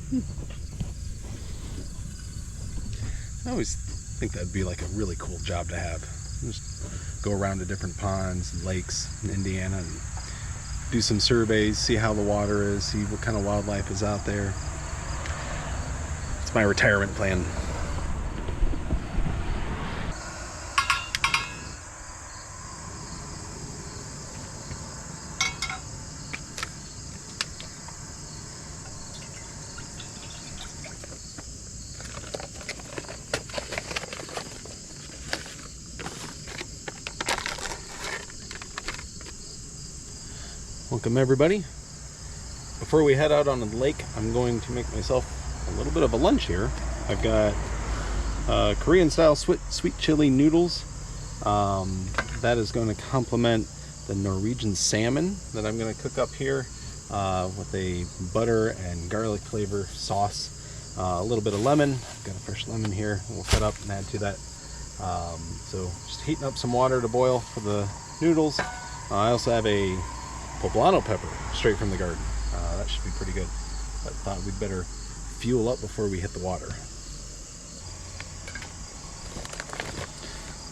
I always think that'd be like a really cool job to have. Just go around to different ponds and lakes in Indiana and do some surveys, see how the water is, see what kind of wildlife is out there. It's my retirement plan. Welcome everybody. Before we head out on the lake, I'm going to make myself a little bit of a lunch here. I've got Korean style sweet chili noodles. That is going to complement the Norwegian salmon that I'm going to cook up here with a butter and garlic flavor sauce. A little bit of lemon. I've got a fresh lemon here. We'll cut up and add to that. So just heating up some water to boil for the noodles. I also have a poblano pepper straight from the garden. That should be pretty good. But I thought we'd better fuel up before we hit the water.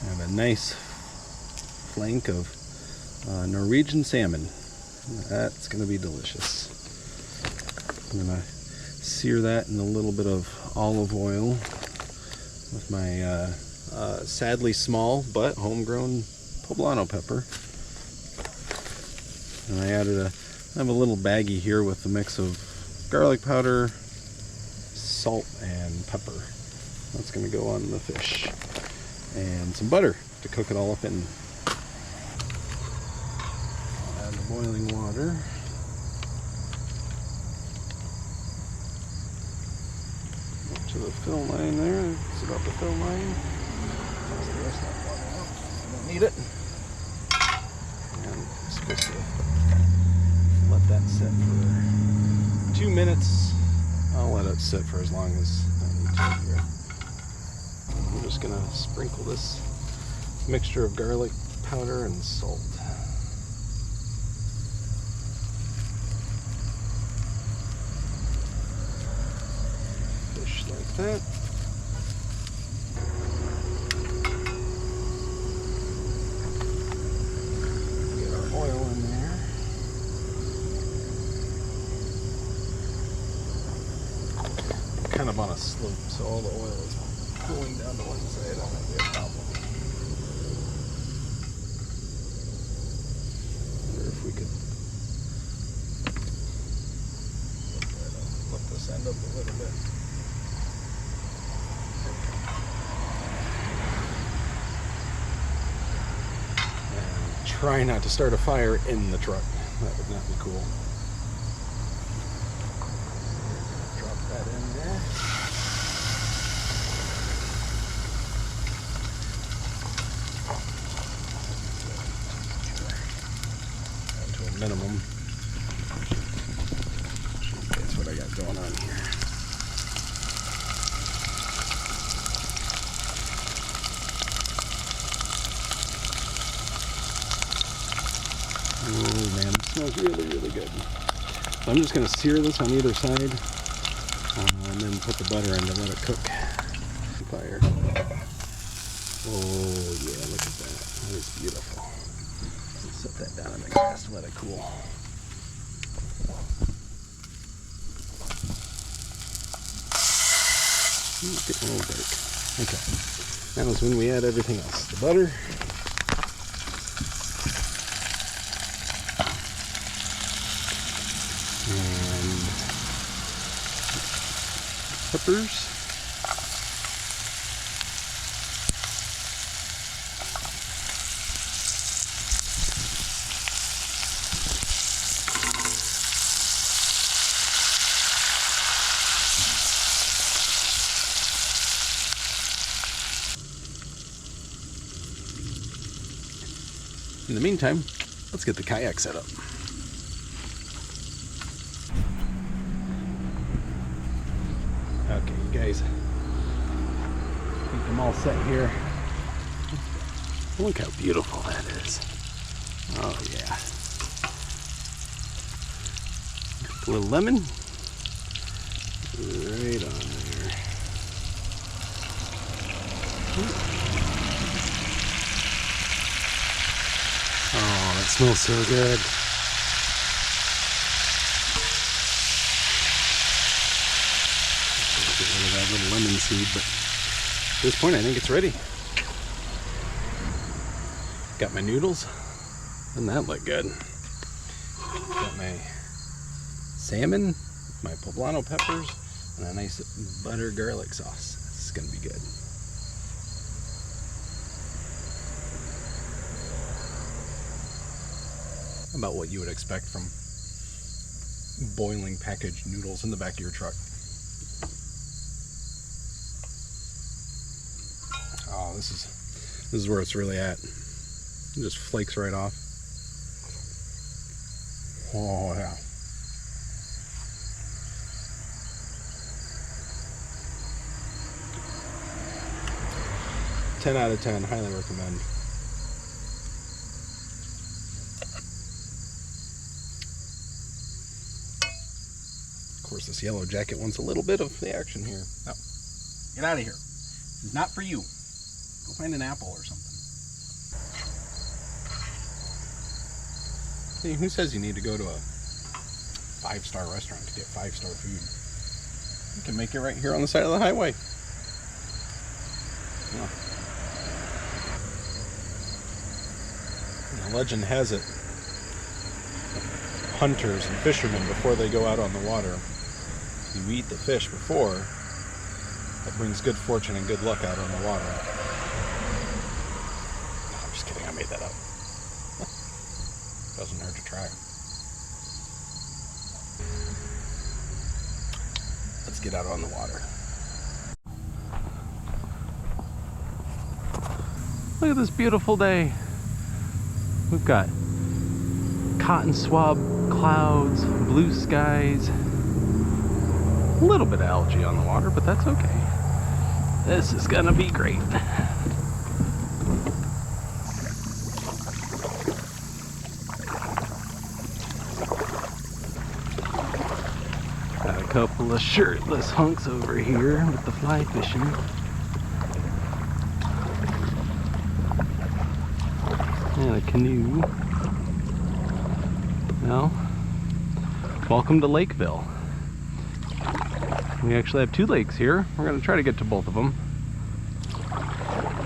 I have a nice flank of Norwegian salmon. That's going to be delicious. I'm going to sear that in a little bit of olive oil with my sadly small but homegrown poblano pepper. And I have a little baggie here with a mix of garlic powder, salt, and pepper. That's going to go on the fish. And some butter to cook it all up in. Add the boiling water. Up to the fill line there. It's about the fill line. Toss the rest of that water out. I don't need it. And I'm supposed to let that sit for 2 minutes. I'll let it sit for as long as I need to here. I'm just gonna sprinkle this mixture of garlic powder and salt. Fish like that. Get our oil in there. Kind of on a slope, so all the oil is pooling down to one side. That might be a problem. Wonder if we could lift this end up a little bit. And try not to start a fire in the truck. That would not be cool. Drop that in there. Down to a minimum. That's what I got going on here. Oh man, it smells really, really good. So I'm just going to sear this on either side and then put the butter in to let it cook. Fire. Oh yeah, look at that. That is beautiful. Let's set that down in the grass to let it cool. Getting a little dark. Okay. Now is when we add everything else. The butter. And peppers. In the meantime, let's get the kayak set up. Okay, you guys, I think I'm all set here. Look how beautiful that is. Oh yeah. A little lemon, Right on there. Oh, that smells so good. Get rid of that little lemon seed, but at this point I think it's ready. Got my noodles. Doesn't that look good? Got my salmon, my poblano peppers, and a nice butter garlic sauce. This is gonna be good. About what you would expect from boiling packaged noodles in the back of your truck. Oh, this is where it's really at. It just flakes right off. Oh yeah. Ten out of 10, highly recommend. Of course, this yellow jacket wants a little bit of the action here. No, get out of here. This is not for you. Go find an apple or something. Hey, who says you need to go to a 5-star restaurant to get 5-star food? You can make it right here on the side of the highway. Yeah. The legend has it, hunters and fishermen, before they go out on the water, you eat the fish before, that brings good fortune and good luck out on the water. No, I'm just kidding, I made that up. Doesn't hurt to try. Let's get out on the water. Look at this beautiful day. We've got cotton swab clouds, blue skies, a little bit of algae on the water, but that's okay. This is gonna be great. Got a couple of shirtless hunks over here with the fly fishing. And a canoe. Now, welcome to Lakeville. We actually have 2 lakes here. We're going to try to get to both of them.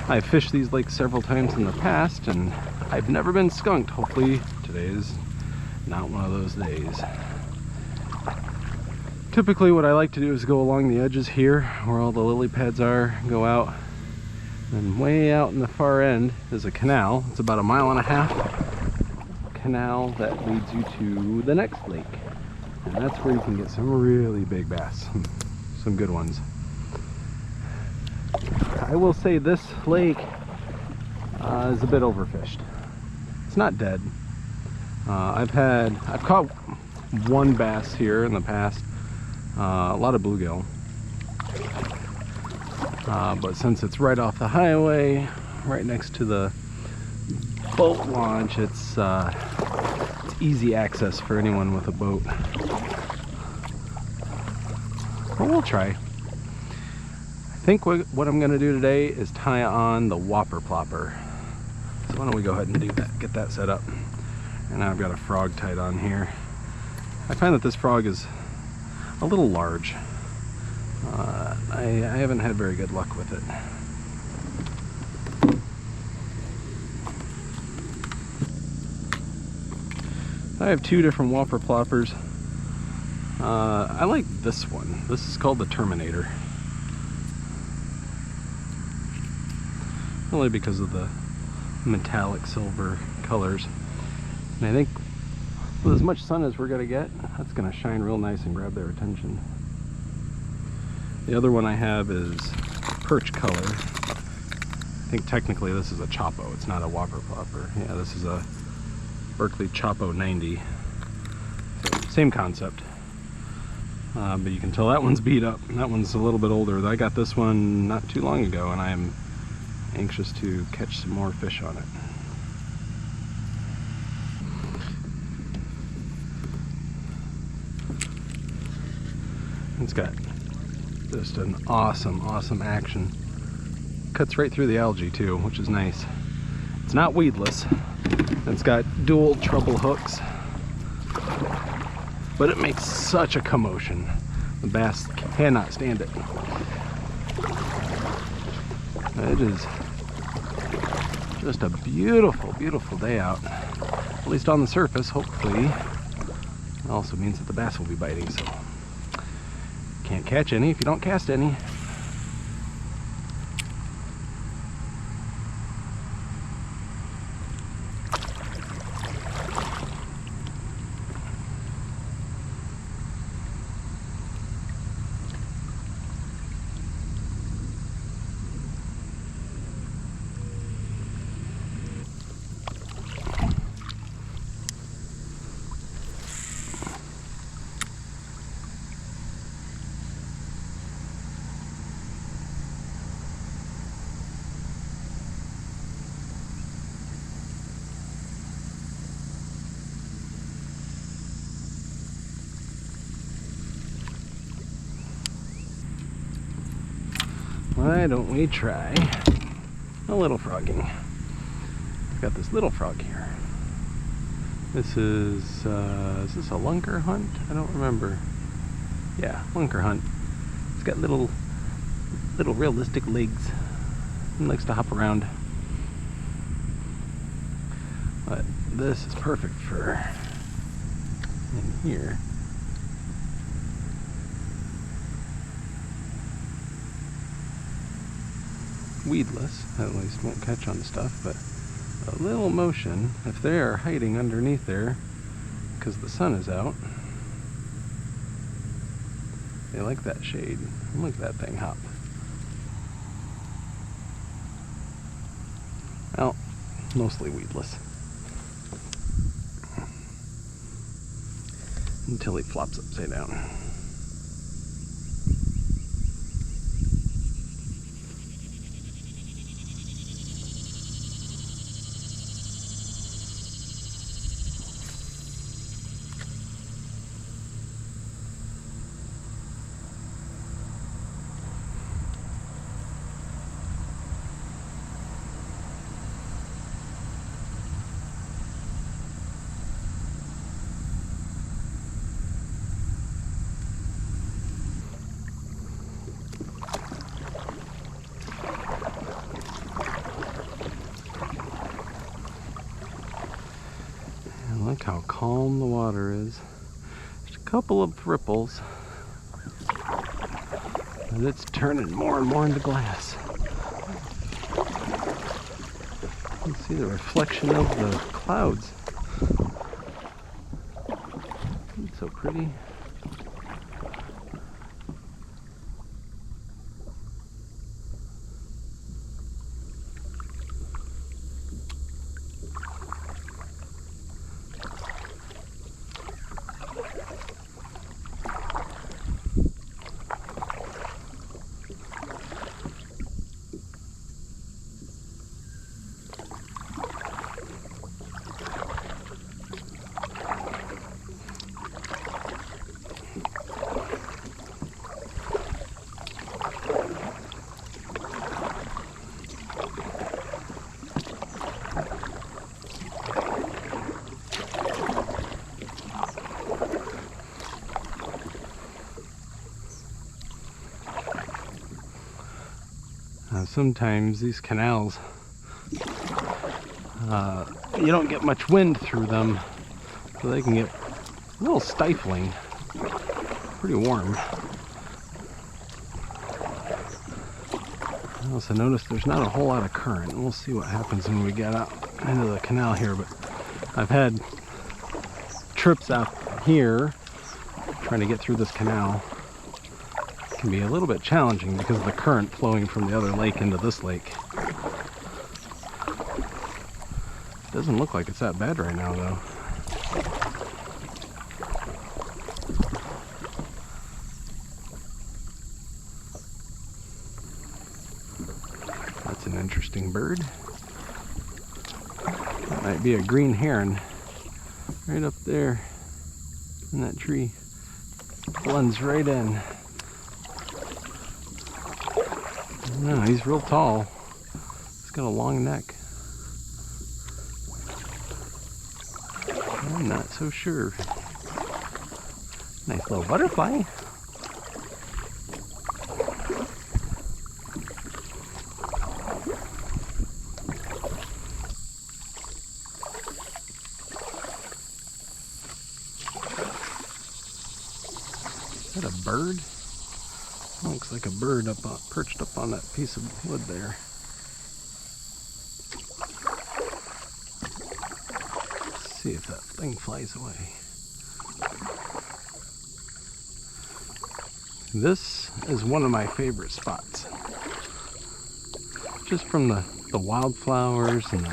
I've fished these lakes several times in the past and I've never been skunked. Hopefully today is not one of those days. Typically what I like to do is go along the edges here where all the lily pads are, go out, and way out in the far end is a canal. It's about 1.5 miles canal that leads you to the next lake, and that's where you can get some really big bass, some good ones. I will say this lake is a bit overfished. It's not dead. I've caught 1 bass here in the past, a lot of bluegill, but since it's right off the highway, right next to the boat launch, it's easy access for anyone with a boat. But we'll try. I think what I'm going to do today is tie on the whopper plopper. So why don't we go ahead and do that, get that set up. And now I've got a frog tied on here. I find that this frog is a little large. I haven't had very good luck with it. I have 2 different whopper ploppers. I like this one. This is called the Terminator. Only because of the metallic silver colors. And I think with as much sun as we're gonna get, that's gonna shine real nice and grab their attention. The other one I have is perch color. I think technically this is a Chopo, it's not a whopper plopper. Yeah, this is a Berkeley Chopo 90. So, same concept. But you can tell that one's beat up. That one's a little bit older. I got this one not too long ago and I am anxious to catch some more fish on it. It's got Just an awesome, awesome action. Cuts right through the algae too, which is nice. It's not weedless. It's got dual treble hooks, but it makes such a commotion. The bass cannot stand it. It is just a beautiful, beautiful day out. At least on the surface, hopefully. It also means that the bass will be biting, so can't catch any if you don't cast any. Why don't we try a little frogging? I've got this little frog here. This is this a lunker hunt? I don't remember. Yeah, lunker hunt. It's got little realistic legs. It likes to hop around. But this is perfect for in here. Weedless, at least won't catch on stuff, but a little motion, if they are hiding underneath there because the sun is out, they like that shade. Look at that thing hop. Well, mostly weedless until he flops upside down. Look how calm the water is. Just a couple of ripples, and it's turning more and more into glass. You can see the reflection of the clouds. It's so pretty. Sometimes these canals, you don't get much wind through them, so they can get a little stifling, pretty warm. I also noticed there's not a whole lot of current. We'll see what happens when we get out into the canal here, but I've had trips out here trying to get through this canal. Can be a little bit challenging because of the current flowing from the other lake into this lake. Doesn't look like it's that bad right now though. That's an interesting bird. That might be a green heron right up there in that tree. Blends right in. No, he's real tall. He's got a long neck. I'm not so sure. Nice little butterfly. Is that a bird? Looks like a bird perched up on that piece of wood there. Let's see if that thing flies away. This is one of my favorite spots. Just from the wildflowers and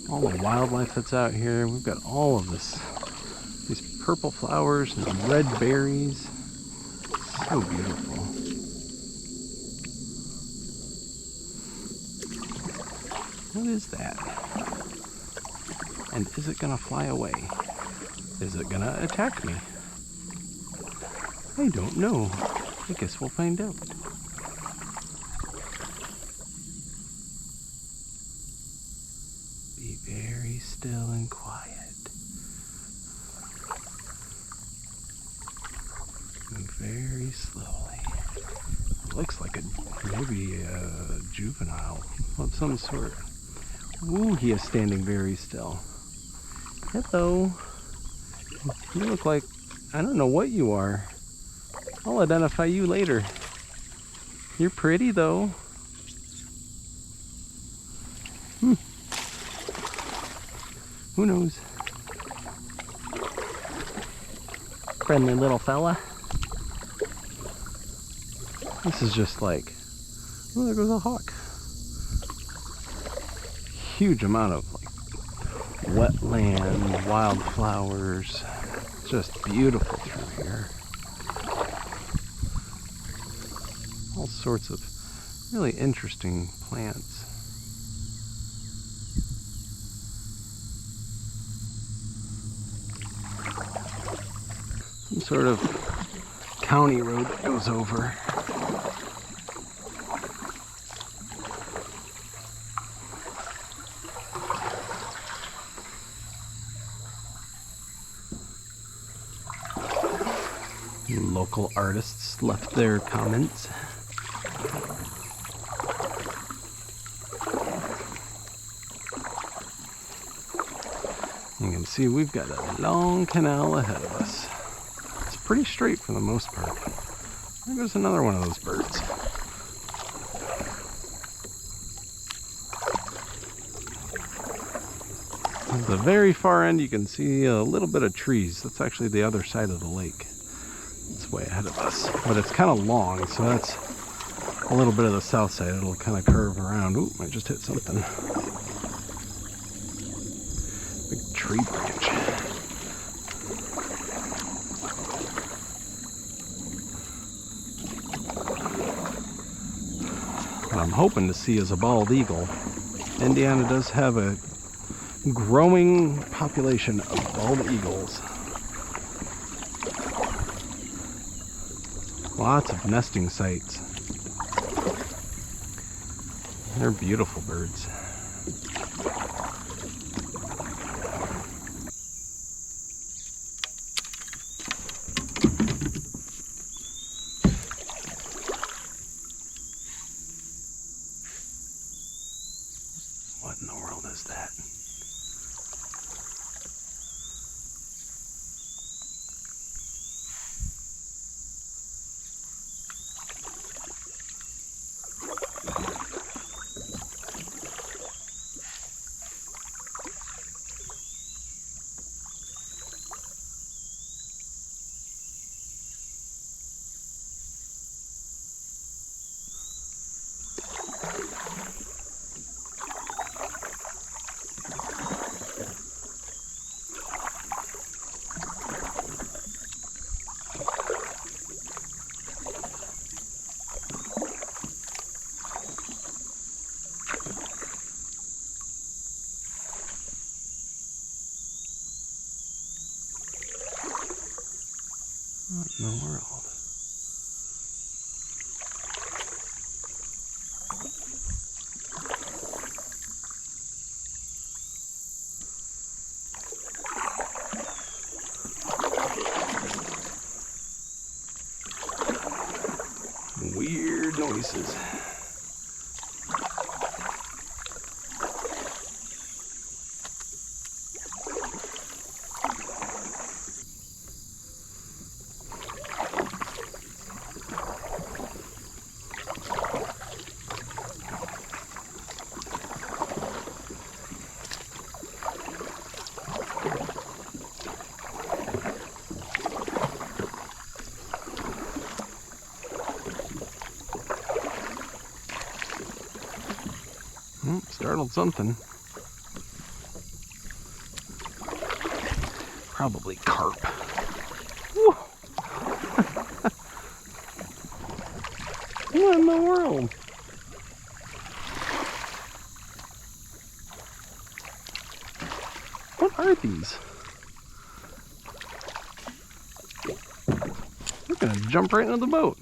all the wildlife that's out here. We've got all of these purple flowers and red berries. So beautiful. What is that? And is it gonna fly away? Is it gonna attack me? I don't know. I guess we'll find out. Be very still and quiet. Move very slowly. It looks like maybe a juvenile of some sort. Ooh, he is standing very still. Hello. You look like, I don't know what you are. I'll identify you later. You're pretty though. Who knows? Friendly little fella. This is just like, oh, there goes a hawk. Huge amount of like wetland, wildflowers. Just beautiful through here. All sorts of really interesting plants. Some sort of county road that goes over. Local artists left their comments. You can see we've got a long canal ahead of us. It's pretty straight for the most part. There goes another one of those birds. At the very far end you can see a little bit of trees. That's actually the other side of the lake. It's way ahead of us, but it's kind of long, so that's a little bit of the south side. It'll kind of curve around. Ooh, I just hit something. Big tree branch. What I'm hoping to see is a bald eagle. Indiana does have a growing population of bald eagles. Lots of nesting sites. They're beautiful birds. What in the world is that? What in the world? noises. Startled something. Probably carp. Woo. What in the world? What are these? They're gonna jump right into the boat.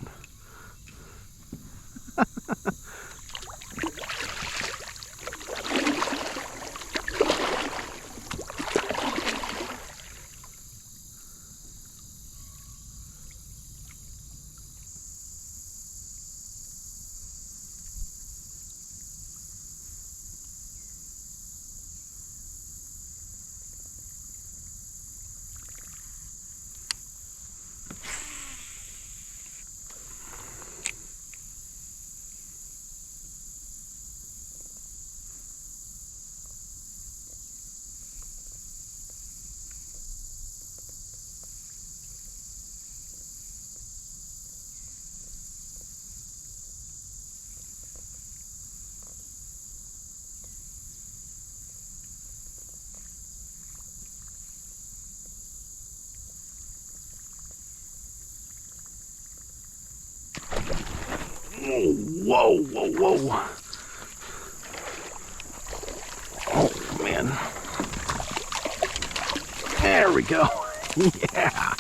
Whoa, whoa, whoa. Oh, man. There we go. Yeah.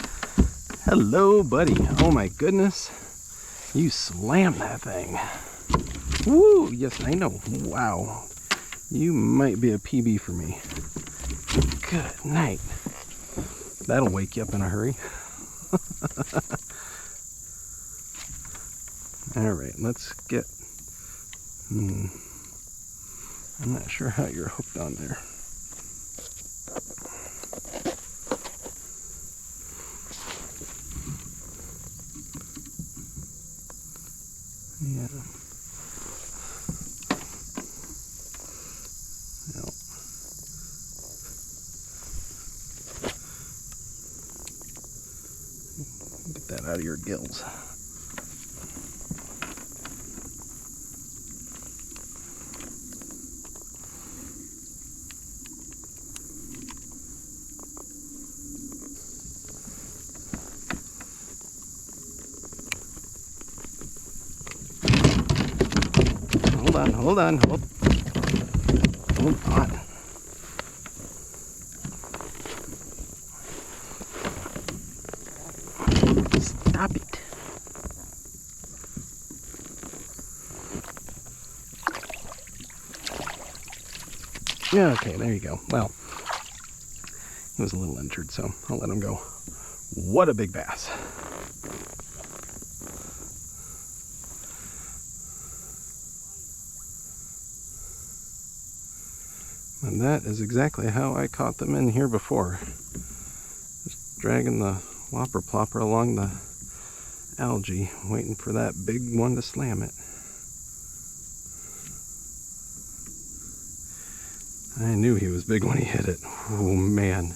Hello, buddy. Oh, my goodness. You slammed that thing. Woo. Yes, I know. Wow. You might be a PB for me. Good night. That'll wake you up in a hurry. Alright, let's get... I'm not sure how you're hooked on there. Yeah. No. Get that out of your gills. Hold on. Stop it. Yeah, okay, there you go. Well, he was a little injured, so I'll let him go. What a big bass. And that is exactly how I caught them in here before. Just dragging the whopper plopper along the algae, waiting for that big one to slam it. I knew he was big when he hit it. Oh man.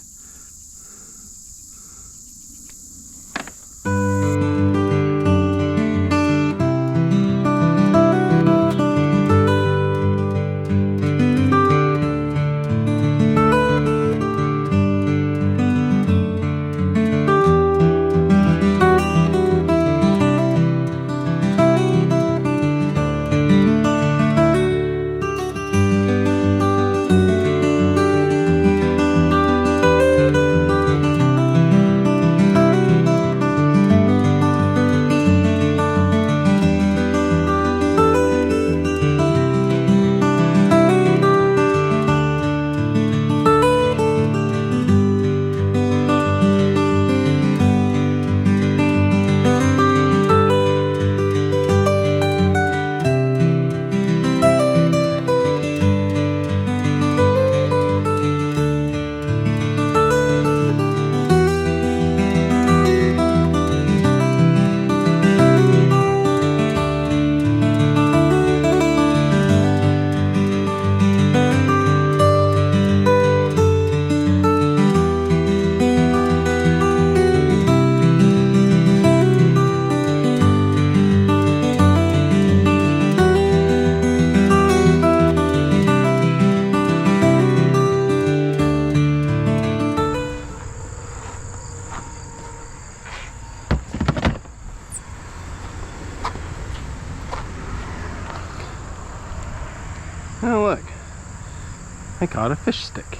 I caught a fish stick.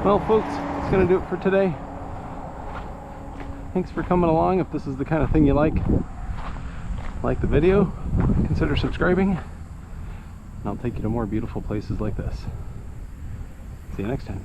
Well, folks, that's going to do it for today. Thanks for coming along. If this is the kind of thing you like the video, consider subscribing, and I'll take you to more beautiful places like this. See you next time.